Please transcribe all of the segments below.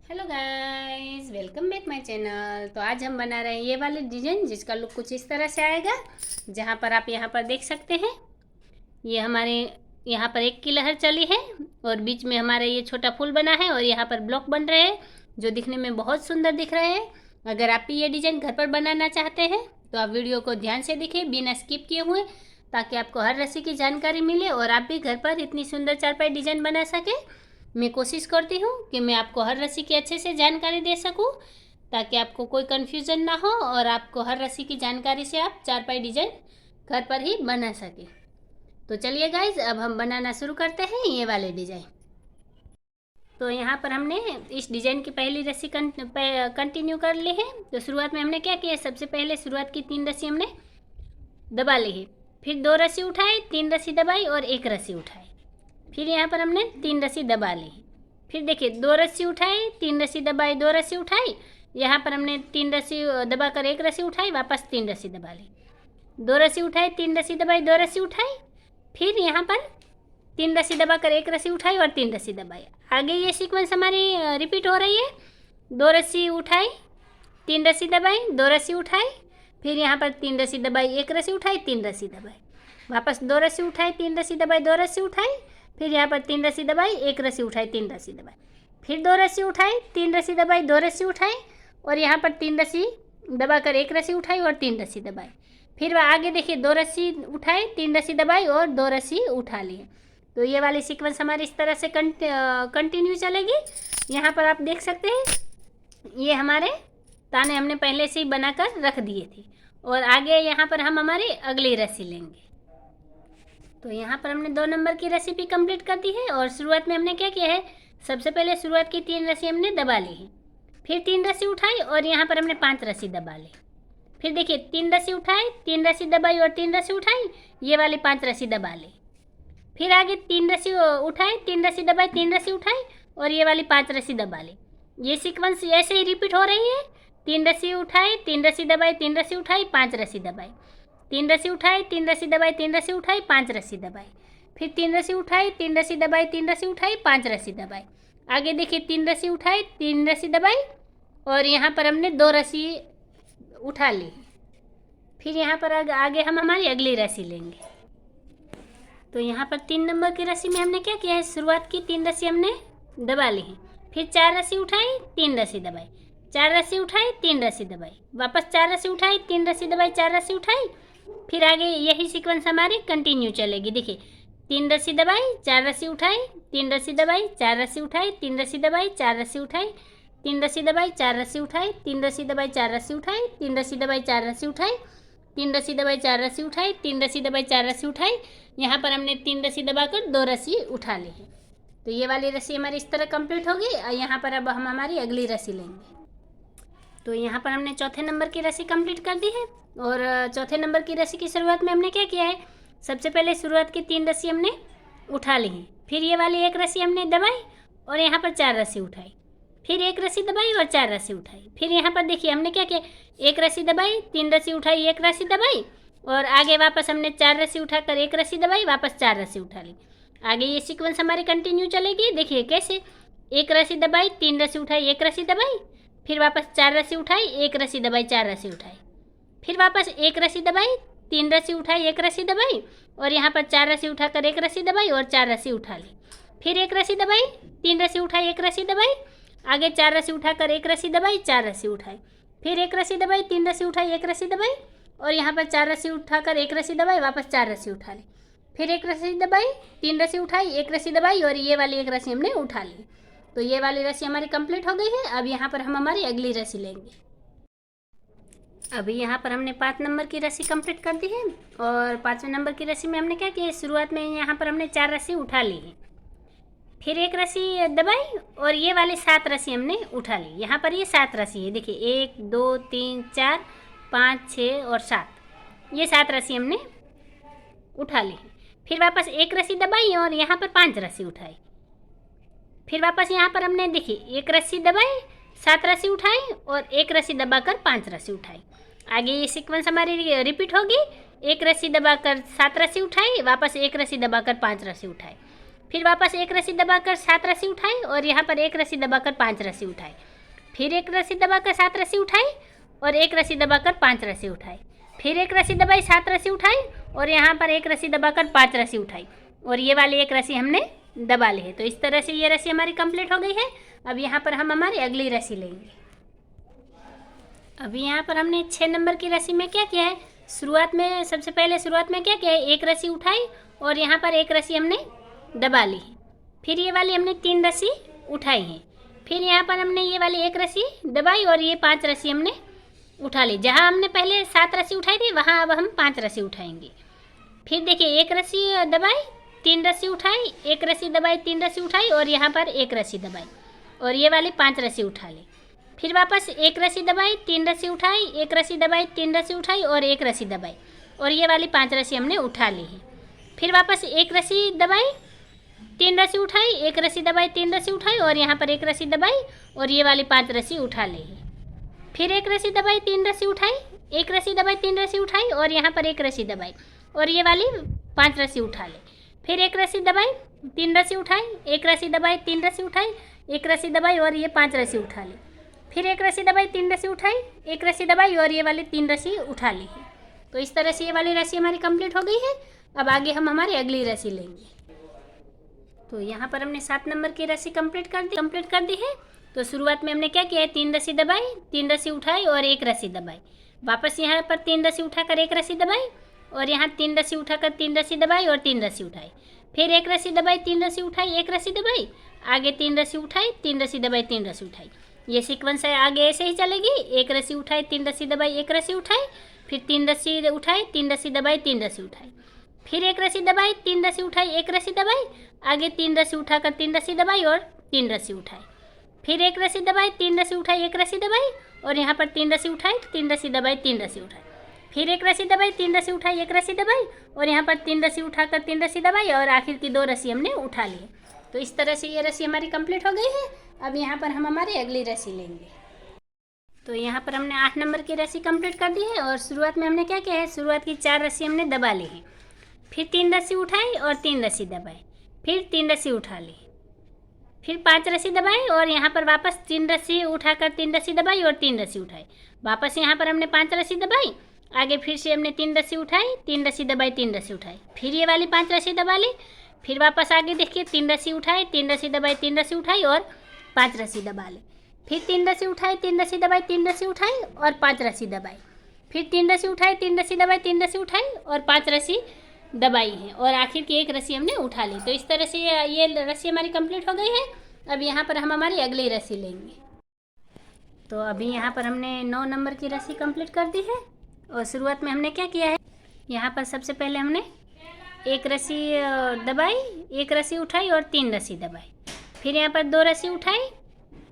Hello guys, welcome back my channel. तो आज हम बना रहे हैं ये वाले डिजाइन जिसका लुक कुछ इस तरह से आएगा। जहाँ पर आप यहाँ पर देख सकते हैं, ये हमारे यहाँ पर एक की लहर चली है और बीच में हमारे ये छोटा फूल बना है और यहाँ पर ब्लॉक बन रहे हैं जो दिखने में बहुत सुंदर दिख रहे हैं। अगर आप भी ये डिजाइन घर पर बनाना चाहते हैं तो आप वीडियो को ध्यान से देखें बिना स्किप किए हुए, ताकि आपको हर रस्सी की जानकारी मिले और आप भी घर पर इतनी सुंदर चारपाई डिजाइन बना सकें। मैं कोशिश करती हूँ कि मैं आपको हर रस्सी की अच्छे से जानकारी दे सकूँ, ताकि आपको कोई कन्फ्यूज़न ना हो और आपको हर रस्सी की जानकारी से आप चारपाई डिजाइन घर पर ही बना सकें। तो चलिए गाइज, अब हम बनाना शुरू करते हैं ये वाले डिजाइन। तो यहाँ पर हमने इस डिजाइन की पहली रस्सी कंटिन्यू कर ली है। तो शुरुआत में हमने क्या किया, सबसे पहले शुरुआत की 3 रस्सी हमने दबा ली है, फिर 2 रस्सी उठाई, 3 रस्सी दबाई और 1 रस्सी उठाई। फिर यहाँ पर हमने 3 रस्सी दबा ली, फिर देखिए 2 रस्सी उठाई, 3 रस्सी दबाई, 2 रस्सी उठाई। यहाँ पर हमने 3 रस्सी दबाकर 1 रस्सी उठाई, वापस 3 रस्सी दबा ली, 2 रस्सी उठाई, 3 रस्सी दबाई, 2 रस्सी उठाई। फिर यहाँ पर 3 रस्सी दबाकर 1 रस्सी उठाई और 3 रस्सी दबाई। आगे ये सीक्वेंस हमारी रिपीट हो रही है। 2 रस्सी उठाई, 3 रस्सी दबाई, 2 रस्सी उठाई। फिर यहाँ पर 3 रस्सी दबाई, 1 रस्सी उठाई, 3 रस्सी दबाई, वापस 2 रस्सी उठाई, 3 रस्सी दबाई, 2 रस्सी उठाई। फिर यहाँ पर 3 रस्सी दबाई, 1 रस्सी उठाई, 3 रस्सी दबाई, फिर 2 रस्सी उठाई, 3 रस्सी दबाई, 2 रस्सी उठाई और यहाँ पर 3 रस्सी दबाकर 1 रस्सी उठाई और 3 रस्सी दबाई। फिर आगे देखिए 2 रस्सी उठाई, 3 रस्सी दबाई और 2 रस्सी उठा लिए। तो ये वाली सीक्वेंस हमारी इस तरह से कंटिन्यू चलेगी। यहाँ पर आप देख सकते हैं ये हमारे ताने हमने पहले से ही बनाकर रख दिए थे और आगे यहाँ पर हम हमारी अगली रस्सी लेंगे। तो यहाँ पर हमने 2 नंबर की रेसिपी कंप्लीट कर दी है और शुरुआत में हमने क्या किया है, सबसे पहले शुरुआत की 3 रस्सी हमने दबा ली है, फिर 3 रस्सी उठाई और यहाँ पर हमने 5 रस्सी दबा ली। फिर देखिए 3 रस्सी उठाई, 3 रस्सी दबाई और 3 रस्सी उठाई, ये वाली 5 रस्सी दबा ली। फिर आगे 3 रस्सी उठाई, 3 रस्सी दबाई, 3 रस्सी उठाई और ये वाली 5 रस्सी दबा ली। ये सीक्वेंस ऐसे ही रिपीट हो रही है। 3 रस्सी उठाई, 3 रस्सी दबाई, 3 रस्सी उठाई, 5 रस्सी दबाई, 3 रस्सी उठाई, 3 रस्सी दबाई, 3 रस्सी उठाई, 5 रस्सी दबाई। फिर 3 रस्सी उठाई, 3 रस्सी दबाई, 3 रस्सी उठाई, 5 रस्सी दबाई। आगे देखिए 3 रस्सी उठाई, 3 रस्सी दबाई और यहाँ पर हमने 2 रस्सी उठा ली। फिर यहाँ पर आगे हम हमारी अगली रस्सी लेंगे। तो यहाँ पर 3 नंबर की रस्सी में हमने क्या किया है, शुरुआत की 3 रस्सी हमने दबा ली है, फिर 4 रस्सी उठाई, 3 रस्सी दबाई, 4 रस्सी उठाई, 3 रस्सी दबाई, वापस 4 रस्सी उठाई, 3 रस्सी दबाई, 4 रस्सी उठाई। फिर आगे यही सीक्वेंस हमारी कंटिन्यू चलेगी। देखिए 3 रस्सी दबाई, 4 रस्सी उठाई, 3 रस्सी दबाई, 4 रस्सी उठाई, 3 रस्सी दबाई, 4 रस्सी उठाई, 3 रस्सी दबाई, 4 रस्सी उठाई, 3 रस्सी दबाई, 4 रस्सी उठाई, 3 रस्सी दबाई, 4 रस्सी उठाई, 3 रस्सी दबाई, 4 रस्सी उठाई, 3 रस्सी दबाई, 4 रस्सी उठाई। यहाँ पर हमने 3 रस्सी दबाकर 2 रस्सी उठा ली है। तो ये वाली रस्सी हमारी इस तरह कंप्लीट होगी और यहाँ पर अब हम हमारी अगली रस्सी लेंगे। तो यहाँ पर हमने चौथे नंबर की रस्सी कंप्लीट कर दी है और चौथे नंबर की रस्सी की शुरुआत में हमने क्या किया है, सबसे पहले शुरुआत की 3 रस्सी हमने उठा ली हैं, फिर ये वाली 1 रस्सी हमने दबाई और यहाँ पर 4 रस्सी उठाई, फिर 1 रस्सी दबाई और 4 रस्सी उठाई। फिर यहाँ पर देखिए हमने क्या किया, 1 रस्सी दबाई, 3 रस्सी उठाई, 1 रस्सी दबाई और आगे वापस हमने 4 रस्सी उठाकर 1 रस्सी दबाई, वापस 4 रस्सी उठा ली। आगे ये सीक्वेंस हमारी कंटिन्यू चलेगी। देखिए कैसे, 1 रस्सी दबाई, 3 रस्सी उठाई, 1 रस्सी दबाई, फिर वापस 4 रस्सी उठाई, 1 रस्सी दबाई, 4 रस्सी उठाई, फिर वापस 1 रस्सी दबाई, 3 रस्सी उठाई, 1 रस्सी दबाई और यहाँ पर 4 रस्सी उठाकर 1 रस्सी दबाई और 4 रस्सी उठा ली। फिर 1 रस्सी दबाई, 3 रस्सी उठाई, 1 रस्सी दबाई, आगे 4 रस्सी उठाकर 1 रस्सी दबाई, 4 रस्सी उठाई, फिर 1 रस्सी दबाई, 3 रस्सी उठाई, 1 रस्सी दबाई और यहाँ पर 4 रस्सी उठाकर 1 रस्सी दबाई, वापस 4 रस्सी उठा ली। फिर 1 रस्सी दबाई, 3 रस्सी उठाई, 1 रस्सी दबाई और ये वाली 1 रस्सी हमने उठा ली। तो ये वाली रस्सी हमारी कंप्लीट हो गई है। अब यहाँ पर हम हमारी अगली रस्सी लेंगे। अभी यहाँ पर हमने 5 नंबर की रस्सी कंप्लीट कर दी है और 5वें नंबर की रस्सी में हमने क्या किया, शुरुआत में यहाँ पर हमने 4 रस्सी उठा ली है, फिर 1 रस्सी दबाई और ये वाली 7 रस्सी हमने उठा ली। यहाँ पर ये 7 रस्सी है, देखिए 1 2 3 4 5 6 और 7, ये 7 रस्सी हमने उठा ली है। फिर वापस 1 रस्सी दबाई और यहाँ पर 5 रस्सी उठाई, फिर वापस यहाँ पर हमने देखिए 1 रस्सी दबाई, 7 रस्सी उठाई और 1 रस्सी दबाकर 5 रस्सी उठाई। आगे ये सीक्वेंस हमारी रिपीट होगी। 1 रस्सी दबाकर 7 रस्सी उठाई, वापस 1 रस्सी दबाकर 5 रस्सी उठाई, फिर वापस एक रस्सी दबाकर 7 रस्सी उठाई और यहाँ पर एक रस्सी दबाकर 5 रस्सी उठाई, फिर एक रस्सी दबाकर 7 रस्सी उठाई और एक रस्सी दबाकर 5 रस्सी उठाई, फिर एक रस्सी दबाई 7 रस्सी उठाई और यहाँ पर एक रस्सी दबाकर 5 रस्सी उठाई और ये वाली एक रस्सी हमने दबा ली है। तो इस तरह से ये रस्सी हमारी कंप्लीट हो गई है। अब यहाँ पर हम हमारी अगली रस्सी लेंगे। अभी यहाँ पर हमने 6 नंबर की रस्सी में क्या किया है, सबसे पहले शुरुआत में क्या किया है, एक रस्सी उठाई और यहाँ पर एक रस्सी हमने दबा ली है, फिर ये वाली हमने 3 रस्सी उठाई है, फिर यहाँ पर हमने ये वाली एक रस्सी दबाई और ये 5 रस्सी हमने उठा ली। जहाँ हमने पहले 7 रस्सी उठाई थी वहाँ अब हम 5 रस्सी उठाएंगे। फिर देखिए एक रस्सी दबाई 3 रस्सी उठाई, एक रस्सी दबाई 3 रस्सी उठाई और यहाँ पर एक रस्सी दबाई और ये वाली 5 रस्सी उठा ली। फिर वापस एक रस्सी दबाई 3 रस्सी उठाई, एक रस्सी दबाई 3 रस्सी उठाई और एक रस्सी दबाई और ये वाली 5 रस्सी हमने उठा ली है। फिर वापस एक रस्सी दबाई 3 रस्सी उठाई, एक रस्सी दबाई 3 रस्सी उठाई और यहाँ पर एक रस्सी दबाई और ये वाली 5 रस्सी उठा ली है। फिर एक रस्सी दबाई 3 रस्सी उठाई, एक रस्सी दबाई 3 रस्सी उठाई और यहाँ पर एक रस्सी दबाई और ये वाली 5 रस्सी उठा ली। फिर एक रस्सी दबाई 3 रस्सी उठाई, एक रस्सी दबाई 3 रस्सी उठाई, एक रस्सी दबाई और ये 5 रस्सी उठा ली। फिर एक रस्सी दबाई 3 रस्सी उठाई, एक रस्सी दबाई और ये वाली 3 रस्सी उठा ली है। तो इस तरह से ये वाली रस्सी हमारी कंप्लीट हो गई है। अब आगे हम हमारी अगली रस्सी लेंगे। तो यहाँ पर हमने 7 नंबर की रस्सी कंप्लीट कर दी है। तो शुरुआत में हमने क्या किया है, 3 रस्सी दबाई, 3 रस्सी उठाई और एक रस्सी दबाई, वापस यहाँ पर 3 रस्सी उठाकर एक रस्सी दबाई और यहाँ 3 रस्सी उठाकर 3 रस्सी दबाई और 3 रस्सी उठाई, फिर एक रस्सी दबाई 3 रस्सी उठाई, एक रस्सी दबाई, आगे 3 रस्सी उठाई, 3 रस्सी दबाई, 3 रस्सी उठाई। ये सीक्वेंस है, आगे ऐसे ही चलेगी। एक रस्सी उठाई, 3 रस्सी दबाई, एक रस्सी उठाई, फिर 3 रस्सी उठाई, 3 रस्सी दबाई, 3 रस्सी उठाई, फिर एक रस्सी दबाई, 3 रस्सी उठाई, एक रस्सी दबाई, आगे 3 रस्सी उठाकर 3 रस्सी दबाई और 3 रस्सी उठाई, फिर एक रस्सी दबाई, 3 रस्सी उठाई, एक रस्सी दबाई और यहाँ पर 3 रस्सी उठाई, 3 रस्सी दबाई, 3 रस्सी उठाई, फिर एक रस्सी दबाई, 3 रस्सी उठाई, एक रस्सी दबाई और यहाँ पर 3 रस्सी उठाकर 3 रस्सी दबाई और आखिर की 2 रस्सी हमने उठा ली। तो इस तरह से ये रस्सी हमारी कंप्लीट हो गई है। अब यहाँ पर हम हमारी अगली रस्सी लेंगे। तो यहाँ पर हमने 8 नंबर की रस्सी कंप्लीट कर दी है और शुरुआत में हमने क्या किया है, शुरुआत की 4 रस्सी हमने दबा ली है, फिर 3 रस्सी उठाई और 3 रस्सी दबाई, फिर 3 रस्सी उठा ली, फिर 5 रस्सी दबाई और यहाँ पर वापस 3 रस्सी उठाकर 3 रस्सी दबाई और 3 रस्सी उठाई, वापस यहाँ पर हमने 5 रस्सी दबाई, आगे फिर से हमने 3 रस्सी उठाई, 3 रस्सी दबाई, 3 रस्सी उठाई, फिर ये वाली 5 रस्सी दबा ली, फिर वापस आगे देखिए 3 रस्सी उठाई, 3 रस्सी दबाई, 3 रस्सी उठाई और 5 रस्सी दबा ली, फिर 3 रस्सी उठाई, 3 रस्सी दबाई, 3 रस्सी उठाई और 5 रस्सी दबाई, फिर 3 रस्सी उठाई, 3 रस्सी दबाई, 3 रस्सी उठाई और 5 रस्सी दबाई है और आखिर की एक रस्सी हमने उठा ली। तो इस तरह से ये रस्सी हमारी कंप्लीट हो गई है। अब यहाँ पर हम हमारी अगली रस्सी लेंगे। तो अभी यहाँ पर हमने 9 नंबर की रस्सी कंप्लीट कर दी है और शुरुआत में हमने क्या किया है, यहाँ पर सबसे पहले हमने एक रस्सी दबाई, एक रस्सी उठाई और 3 रस्सी दबाई, फिर यहाँ पर 2 रस्सी उठाई,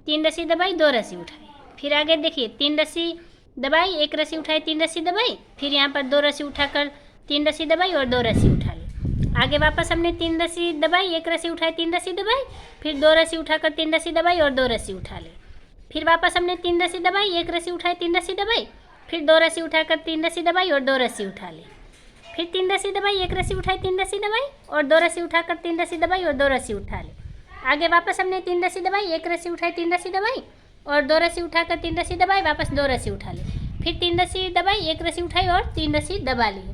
3 रस्सी दबाई, 2 रस्सी उठाई, फिर आगे देखिए 3 रस्सी दबाई, एक रस्सी उठाई, 3 रस्सी दबाई, फिर यहाँ पर 2 रस्सी उठाकर 3 रस्सी दबाई और 2 रस्सी उठा ली। आगे वापस हमने 3 रस्सी दबाई, एक रस्सी उठाई, 3 रस्सी दबाई, फिर 2 रस्सी उठाकर 3 रस्सी दबाई और 2 रस्सी उठा ली, फिर वापस हमने 3 रस्सी दबाई, एक रस्सी उठाई, 3 रस्सी दबाई, फिर 2 रस्सी उठाकर 3 रस्सी दबाई और 2 रस्सी उठा ली, फिर 3 रस्सी दबाई, एक रस्सी उठाई, 3 रस्सी दबाई और 2 रस्सी उठाकर 3 रस्सी दबाई और 2 रस्सी उठा ली। आगे वापस हमने 3 रस्सी दबाई, एक रस्सी उठाई, 3 रस्सी दबाई और 2 रस्सी उठाकर 3 रस्सी दबाई, वापस 2 रस्सी उठा ली, फिर 3 रस्सी दबाई, एक रस्सी उठाई और 3 रस्सी दबा ली।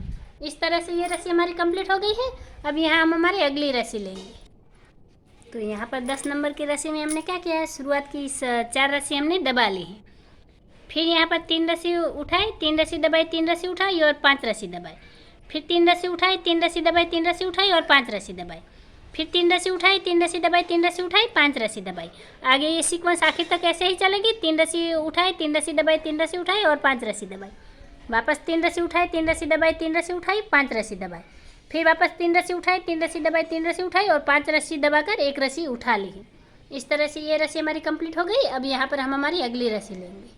इस तरह से ये रस्सी हमारी कंप्लीट हो गई है। अब यहाँ हम हमारी अगली रस्सी लेंगे। तो यहाँ पर 10 नंबर की रस्सी में हमने क्या किया है, शुरुआत की 4 रस्सी हमने दबा ली है, फिर यहाँ पर 3 रस्सी उठाई, 3 रस्सी दबाई, 3 रस्सी उठाई और 5 रस्सी दबाई, फिर 3 रस्सी उठाई, 3 रस्सी दबाई, 3 रस्सी उठाई और 5 रस्सी दबाई, फिर 3 रस्सी उठाई, 3 रस्सी दबाई, 3 रस्सी उठाई, 5 रस्सी दबाई। आगे ये सीक्वेंस आखिर तक ऐसे ही चलेगी। 3 रस्सी उठाई, 3 रस्सी दबाई, 3 रस्सी उठाई और 5 रस्सी दबाई, वापस 3 रस्सी उठाई, 3 रस्सी दबाई, 3 रस्सी उठाई, 5 रस्सी दबाई, फिर वापस 3 रस्सी उठाई, 3 रस्सी दबाई, 3 रस्सी उठाई और 5 रस्सी दबाकर एक रस्सी उठा ली है। इस तरह से ये रस्सी हमारी कंप्लीट हो गई। अब यहाँ पर हम हमारी अगली रस्सी लेंगे।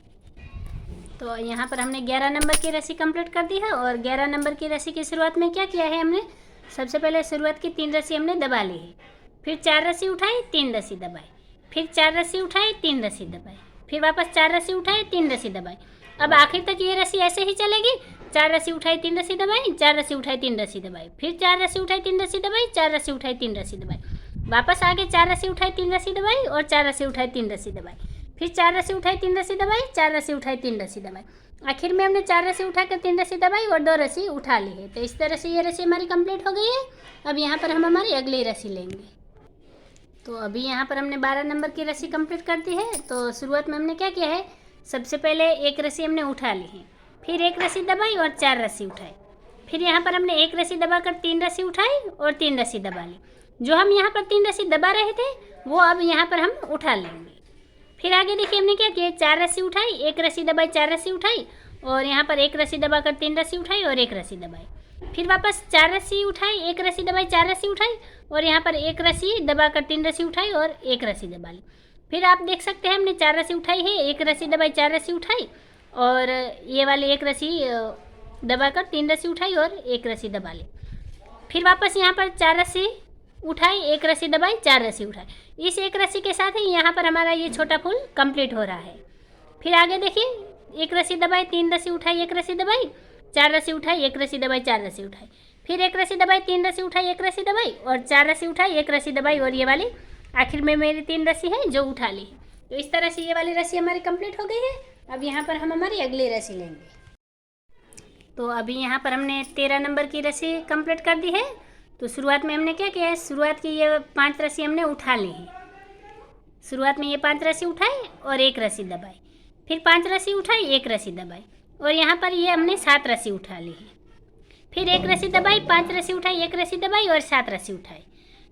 तो यहाँ पर हमने 11 नंबर की रस्सी कंप्लीट कर दी है और 11 नंबर की रस्सी की शुरुआत में क्या किया है, हमने सबसे पहले शुरुआत की 3 रस्सी हमने दबा ली है, फिर 4 रस्सी उठाई, 3 रस्सी दबाई, फिर 4 रस्सी उठाई, 3 रस्सी दबाई, फिर वापस 4 रस्सी उठाई, 3 रस्सी दबाई। अब आखिर तक ये रस्सी ऐसे ही चलेगी। 4 रस्सी उठाई, 3 रस्सी दबाई, 4 रस्सी उठाई, 3 रस्सी दबाई, फिर 4 रस्सी उठाई, 3 रस्सी दबाई, 4 रस्सी उठाई, 3 रस्सी दबाई, वापस आगे 4 रस्सी उठाई 3 रस्सी दबाई और 4 रस्सी उठाई 3 रस्सी दबाई, फिर 4 रस्सी उठाई 3 रस्सी दबाई, 4 रस्सी उठाई 3 रस्सी दबाई, आखिर में हमने 4 रस्सी उठाकर 3 रस्सी दबाई और 2 रस्सी उठा ली है। तो इस तरह से ये रस्सी हमारी कंप्लीट हो गई है। अब यहाँ पर हम हमारी अगली रस्सी लेंगे। तो अभी यहाँ पर हमने 12 नंबर की रस्सी कंप्लीट कर दी है। तो शुरुआत में हमने क्या किया है, सबसे पहले एक रस्सी हमने उठा ली है, फिर एक रस्सी दबाई और 4 रस्सी उठाई, फिर यहाँ पर हमने एक रस्सी दबाकर 3 रस्सी उठाई और 3 रस्सी दबा ली। जो हम यहाँ पर 3 रस्सी दबा रहे थे वो अब यहाँ पर हम उठा लेंगे। फिर आगे देखिए हमने क्या किया, 4 रस्सी उठाई, एक रस्सी दबाई, 4 रस्सी उठाई और यहाँ पर एक रस्सी दबाकर 3 रस्सी उठाई और एक रस्सी दबाई, फिर वापस 4 रस्सी उठाई, एक रस्सी दबाई, 4 रस्सी उठाई और यहाँ पर एक रस्सी दबाकर 3 रस्सी उठाई और एक रस्सी दबा ली। फिर आप देख सकते हैं हमने 4 रस्सी उठाई है, एक रस्सी दबाई, 4 रस्सी उठाई और ये वाली एक रस्सी दबाकर 3 रस्सी उठाई और एक रस्सी दबा ली। फिर वापस यहाँ पर 4 रस्सी उठाई, एक रस्सी दबाई, 4 रस्सी उठाई। इस एक रस्सी के साथ ही यहाँ पर हमारा ये छोटा फूल कंप्लीट हो रहा है। फिर आगे देखिए, एक रस्सी दबाई, 3 रस्सी उठाई, एक रस्सी दबाई, 4 रस्सी उठाई, एक रस्सी दबाई, 4 रस्सी उठाई, फिर एक रस्सी दबाई, 3 रस्सी उठाई, एक रस्सी दबाई और 4 रस्सी उठाई, एक रस्सी दबाई और ये वाली आखिर में मेरी 3 रस्सी है जो उठा ली। तो इस तरह से ये वाली रस्सी हमारी कंप्लीट हो गई है। अब यहाँ पर हम हमारी अगली रस्सी लेंगे। तो अभी यहाँ पर हमने 13 नंबर की रस्सी कंप्लीट कर दी है। तो शुरुआत में हमने क्या किया है, शुरुआत की ये 5 रस्सी हमने उठा ली है। शुरुआत में ये 5 रस्सी उठाई और एक रस्सी दबाई, फिर 5 रस्सी उठाई, एक रस्सी दबाई और यहाँ पर ये हमने 7 रस्सी उठा ली है। फिर एक रस्सी दबाई, 5 रस्सी उठाई, एक रस्सी दबाई और 7 रस्सी उठाई,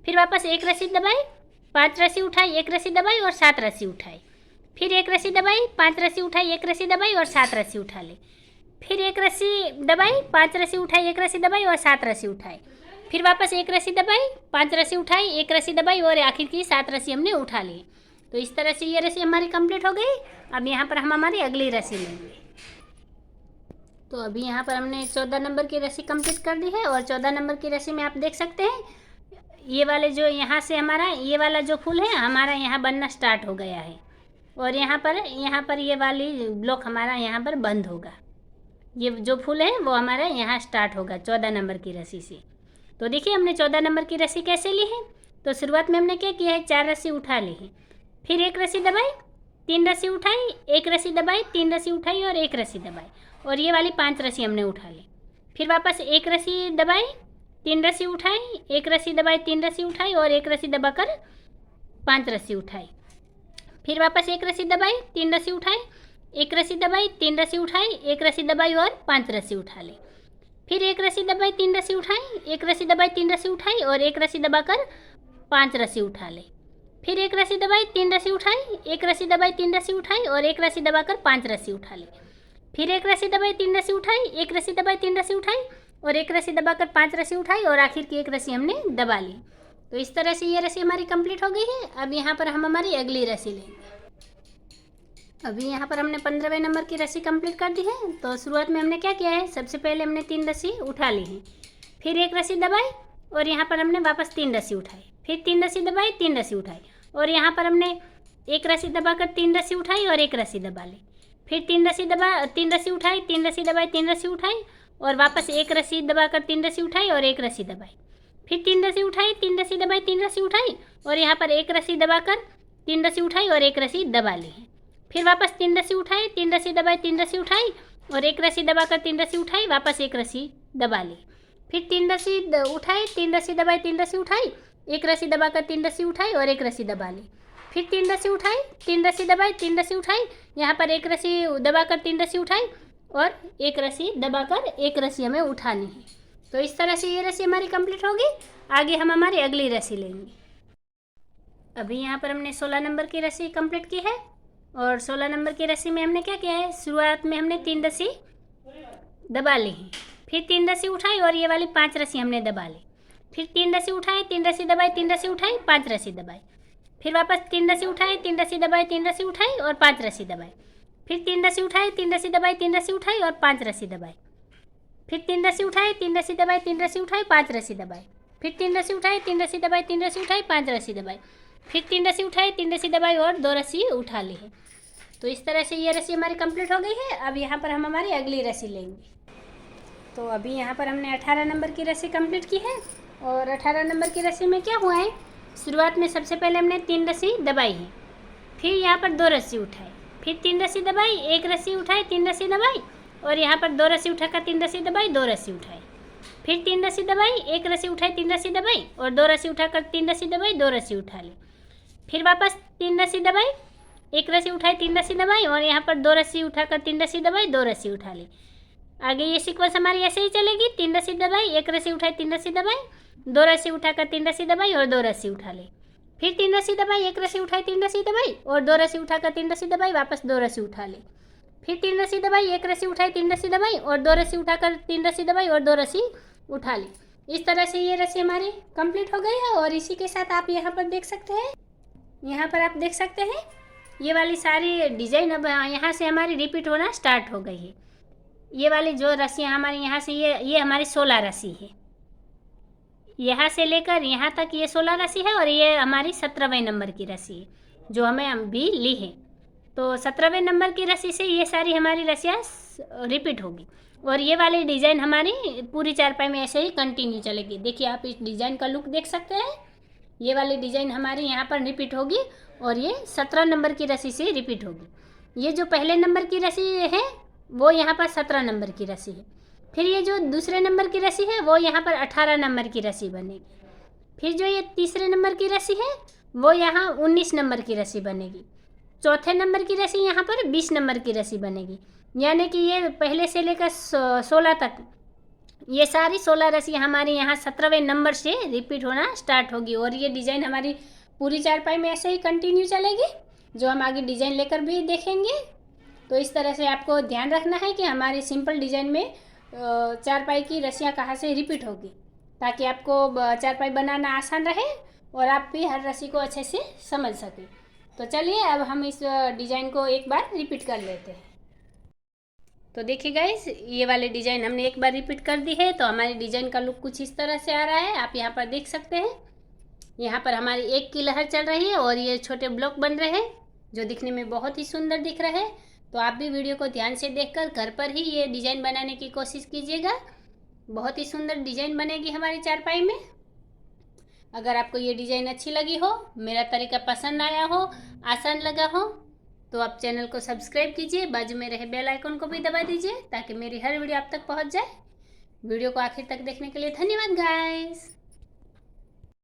फिर वापस एक रस्सी दबाई, 5 रस्सी उठाई, एक रस्सी दबाई और 7 रस्सी उठाई, फिर एक रस्सी दबाई, 5 रस्सी उठाई, एक रस्सी दबाई और 7 रस्सी उठा ली, फिर एक रस्सी दबाई, 5 रस्सी उठाई, एक रस्सी दबाई और 7 रस्सी उठाई, फिर वापस एक रस्सी दबाई, 5 रस्सी उठाई, एक रस्सी दबाई और आखिर की 7 रस्सी हमने उठा ली। तो इस तरह से ये रस्सी हमारी कंप्लीट हो गई। अब यहाँ पर हम हमारी अगली रस्सी लेंगे। तो अभी यहाँ पर हमने 14 नंबर की रस्सी कंप्लीट कर दी है और 14 नंबर की रस्सी में आप देख सकते हैं ये वाले जो यहाँ से हमारा ये वाला जो फूल है हमारा यहाँ बनना स्टार्ट हो गया है और यहाँ पर ये वाली ब्लॉक हमारा यहाँ पर बंद होगा। ये जो फूल है वो हमारा यहाँ स्टार्ट होगा 14 नंबर की रस्सी से। तो देखिए हमने 14 नंबर की रस्सी कैसे ली है। तो शुरुआत में हमने क्या किया है, 4 रस्सी उठा ली है, फिर एक रस्सी दबाई, 3 रस्सी उठाई, एक रस्सी दबाई, 3 रस्सी उठाई और एक रस्सी दबाई और ये वाली 5 रस्सी हमने उठा ली। फिर वापस एक रस्सी दबाई, 3 रस्सी उठाई, एक रस्सी दबाई, 3 रस्सी उठाई और एक रस्सी दबाकर 5 रस्सी उठाई, फिर वापस एक रस्सी दबाई, 3 रस्सी उठाई, एक रस्सी दबाई, 3 रस्सी उठाई, एक रस्सी दबाई और 5 रस्सी उठा ली, फिर एक रस्सी दबाई, 3 रस्सी उठाई, एक रस्सी दबाई, 3 रस्सी उठाई और एक रस्सी दबाकर 5 रस्सी उठा ली, फिर एक रस्सी दबाई, 3 रस्सी उठाई, एक रस्सी दबाई, 3 रस्सी उठाई और एक रस्सी दबाकर 5 रस्सी उठा ली, फिर एक रस्सी दबाई, 3 रस्सी उठाई, एक रस्सी दबाई, 3 रस्सी उठाई और एक रस्सी दबाकर 5 रस्सी उठाई और आखिर की एक रस्सी हमने दबा ली। तो इस तरह से ये रस्सी हमारी कंप्लीट हो गई है। अब यहाँ पर हम हमारी अगली रस्सी लेंगे। अभी यहाँ पर हमने 15वें नंबर की रस्सी कंप्लीट कर दी है। तो शुरुआत में हमने क्या किया है, सबसे पहले हमने 3 रस्सी उठा ली है, फिर एक रस्सी दबाई और यहाँ पर हमने वापस 3 रस्सी उठाई, फिर 3 रस्सी दबाई, 3 रस्सी उठाई और यहाँ पर हमने एक रस्सी दबाकर 3 रस्सी उठाई और एक रस्सी दबा ली, फिर 3 रस्सी उठाई, 3 रस्सी दबाई, 3 रस्सी उठाई और वापस एक रस्सी दबाकर 3 रस्सी उठाई और एक रस्सी दबाई, फिर 3 रस्सी उठाई, 3 रस्सी दबाई, 3 रस्सी उठाई और यहाँ पर एक रस्सी दबाकर 3 रस्सी उठाई और एक रस्सी दबा ली है, फिर वापस 3 रस्सी उठाई, 3 रस्सी दबाई, 3 रस्सी उठाई और एक रस्सी दबाकर 3 रस्सी उठाई, वापस एक रस्सी दबा ली, फिर 3 रस्सी उठाई, 3 रस्सी दबाई, 3 रस्सी उठाई, एक रस्सी दबाकर 3 रस्सी उठाई और एक रस्सी दबा ली, फिर 3 रस्सी उठाई, 3 रस्सी दबाई, 3 रस्सी उठाई, यहाँ पर एक रस्सी दबाकर 3 रस्सी उठाई और एक रस्सी दबाकर एक रस्सी हमें उठानी है। तो इस तरह से ये रस्सी हमारी कंप्लीट होगी। आगे हम हमारी अगली रस्सी लेंगे। अभी यहाँ पर हमने 16 नंबर की रस्सी कंप्लीट की है और 16 नंबर की रस्सी में हमने क्या किया है, शुरुआत में हमने 3 रस्सी दबा ली है, फिर 3 रस्सी उठाई और ये वाली 5 रस्सी हमने दबा ली, फिर 3 रस्सी उठाई, 3 रस्सी दबाई, 3 रस्सी उठाई, 5 रस्सी दबाई, फिर वापस 3 रस्सी उठाई, 3 रस्सी दबाई, 3 रस्सी उठाई और 5 रस्सी दबाई, फिर 3 रस्सी उठाई, 3 रस्सी दबाई, 3 रस्सी उठाई और 5 रस्सी दबाई, फिर 3 रस्सी उठाई, 3 रस्सी दबाई, 3 रस्सी उठाई, 5 रस्सी दबाई, फिर 3 रस्सी उठाई, 3 रस्सी दबाई, 3 रस्सी उठाई, 5 रस्सी दबाई, फिर 3 रस्सी उठाई, 3 रस्सी दबाई और 2 रस्सी उठा ली है। तो इस तरह से ये रस्सी हमारी कंप्लीट हो गई है। अब यहाँ पर हम हमारी अगली रस्सी लेंगे। तो अभी यहाँ पर हमने 18 नंबर की रस्सी कंप्लीट की है और 18 नंबर की रस्सी में क्या हुआ है, शुरुआत में सबसे पहले हमने 3 रस्सी दबाई है, फिर यहाँ पर 2 रस्सी उठाई, फिर 3 रस्सी दबाई, 1 रस्सी उठाई, 3 रस्सी दबाई, और यहाँ पर 2 रस्सी उठाकर 3 रस्सी दबाई, 2 रस्सी उठाई, फिर 3 रस्सी दबाई, 1 रस्सी उठाई, 3 रस्सी दबाई, और 2 रस्सी उठाकर 3 रस्सी दबाई, 2 रस्सी उठा ली, फिर वापस 3 रस्सी दबाई, 1 रस्सी उठाई, 3 रस्सी दबाई, और यहाँ पर 2 रस्सी उठाकर 3 रस्सी दबाई, 2 रस्सी उठा ली। आगे ये सीक्वेंस हमारी ऐसे ही चलेगी। 3 रस्सी दबाई, 1 रस्सी उठाई, 3 रस्सी दबाई, 2 रस्सी उठाकर 3 रस्सी दबाई, और 2 रस्सी उठा ली, फिर 3 रस्सी दबाई, 1 रस्सी उठाई, 3 रस्सी दबाई, और 2 रस्सी उठाकर 3 रस्सी दबाई, वापस 2 रस्सी उठा ली, फिर 3 रस्सी दबाई, 1 रस्सी उठाई, 3 रस्सी दबाई, और 2 रस्सी उठाकर 3 रस्सी दबाई, और 2 रस्सी उठा ली। इस तरह से ये रस्सी हमारी कंप्लीट हो गई है। और इसी के साथ आप यहाँ पर देख सकते हैं, यहाँ पर आप देख सकते हैं ये वाली सारी डिज़ाइन अब यहाँ से हमारी रिपीट होना स्टार्ट हो गई है। ये वाली जो रस्सियाँ हमारी यहाँ से ये हमारी 16 रस्सी है, यहाँ से लेकर यहाँ तक ये 16 रस्सी है, और ये हमारी 17वें नंबर की रस्सी है जो हमें अभी ली है। तो 17वें नंबर की रस्सी से ये सारी हमारी रस्सियाँ रिपीट होगी, और ये वाली डिज़ाइन हमारी पूरी चारपाई में ऐसे ही कंटिन्यू चलेगी। देखिए आप इस डिज़ाइन का लुक देख सकते हैं, ये वाली डिज़ाइन हमारी यहाँ पर रिपीट होगी, और ये 17 नंबर की रस्सी से रिपीट होगी। ये जो पहले नंबर की रस्सी है वो यहाँ पर 17 नंबर की रस्सी है, फिर ये जो दूसरे नंबर की रस्सी है वो यहाँ पर 18 नंबर की रस्सी बनेगी, फिर जो ये तीसरे नंबर की रस्सी है वो यहाँ 19 नंबर की रस्सी बनेगी, चौथे नंबर की रस्सी यहाँ पर 20 नंबर की रस्सी बनेगी। यानी कि ये पहले से लेकर 16 तक ये सारी 16 रस्सी हमारी यहाँ 17वें नंबर से रिपीट होना स्टार्ट होगी, और ये डिज़ाइन हमारी पूरी चारपाई में ऐसे ही कंटिन्यू चलेगी, जो हम आगे डिज़ाइन लेकर भी देखेंगे। तो इस तरह से आपको ध्यान रखना है कि हमारी सिंपल डिज़ाइन में चारपाई की रस्सियाँ कहाँ से रिपीट होगी, ताकि आपको चारपाई बनाना आसान रहे और आप भी हर रस्सी को अच्छे से समझ सकें। तो चलिए अब हम इस डिज़ाइन को एक बार रिपीट कर लेते हैं। तो देखिए गाइस, ये वाले डिज़ाइन हमने एक बार रिपीट कर दी है, तो हमारी डिज़ाइन का लुक कुछ इस तरह से आ रहा है। आप यहाँ पर देख सकते हैं, यहाँ पर हमारी 1 की लहर चल रही है, और ये छोटे ब्लॉक बन रहे हैं जो दिखने में बहुत ही सुंदर दिख रहे हैं। तो आप भी वीडियो को ध्यान से देखकर घर पर ही ये डिज़ाइन बनाने की कोशिश कीजिएगा, बहुत ही सुंदर डिज़ाइन बनेगी हमारी चारपाई में। अगर आपको ये डिज़ाइन अच्छी लगी हो, मेरा तरीका पसंद आया हो, आसान लगा हो, तो आप चैनल को सब्सक्राइब कीजिए, बाजू में रहे बेल आइकन को भी दबा दीजिए ताकि मेरी हर वीडियो आप तक पहुंच जाए। वीडियो को आखिर तक देखने के लिए धन्यवाद गाइस।